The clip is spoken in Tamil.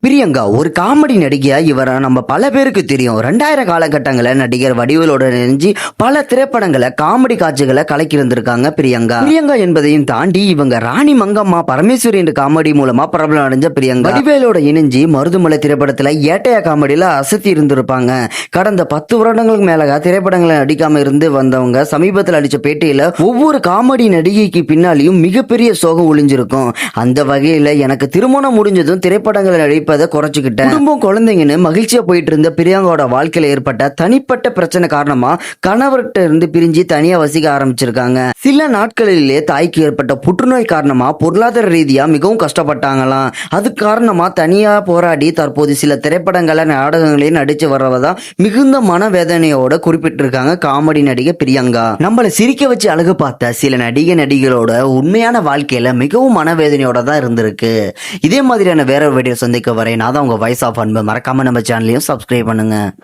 பிரியங்கா ஒரு காமெடி நடிகையா இவரை நம்ம பல பேருக்கு தெரியும். 2000 காலகட்டங்களில் நடிகர் வடிவேலோட இணைஞ்சு பல திரைப்படங்களை காமெடி காட்சிகளை கலக்கி இருந்திருக்காங்க பிரியங்கா என்பதையும் தாண்டி இவங்க ராணி மங்கம்மா பரமேஸ்வரி என்ற காமெடி மூலமா பிரபலம் அடைஞ்ச பிரியங்கா வடிவேலோட இணைஞ்சு மருதுமலை திரைப்படத்துல ஏட்டையா காமெடியில அசத்தி இருந்திருப்பாங்க. கடந்த 10 வருடங்களுக்கு மேலாக திரைப்படங்களை நடிக்காம இருந்து வந்தவங்க சமீபத்தில் அடிச்ச பேட்டியில ஒவ்வொரு காமெடி நடிகைக்கு பின்னாலையும் மிகப்பெரிய சோகம் ஒளிஞ்சிருக்கும். அந்த வகையில எனக்கு திருமணம் முடிஞ்சதும் திரைப்படங்களை நடிப்பதை குறைச்சுக்கிட்டேன், குடும்பம் குழந்தைங்கன்னு மகிழ்ச்சியா போயிட்டு இருந்த பிரியங்காவோட வாழ்க்கையில ஏற்பட்ட தனிப்பட்ட பிரச்சனை காரணமா கணவர்கிட்ட இருந்து பிரிஞ்சு தனியா வசிக்க ஆரம்பிச்சிருக்காங்க. சில நாட்களிலே தாய்க்கு ஏற்பட்ட புற்றுநோய் காரணமா பொருளாதார ரீதியா மிகவும் கஷ்டப்பட்டாங்களாம். அது காரணமா தனியா போராடி தற்போது சில திரைப்படங்களை நாடகங்களையும் நடிச்சு வர்றவதான் மிகுந்த மனவேதனையோட குறிப்பிட்டிருக்காங்க காமெடி நடிகை பிரியங்கா. நம்மளை சிரிக்க வச்சு அழகு பார்த்த சில நடிகளோட உண்மையான வாழ்க்கையில மிகவும் மனவேதனையோட தான் இருந்திருக்கு. இதே மாதிரியான வேற வீடியோ சந்திக்க வரை நான் தான் உங்க வாய்ஸ் ஆஃப் அன்பு. மறக்காம நம்ம சேனலையும் சப்ஸ்கிரைப் பண்ணுங்க.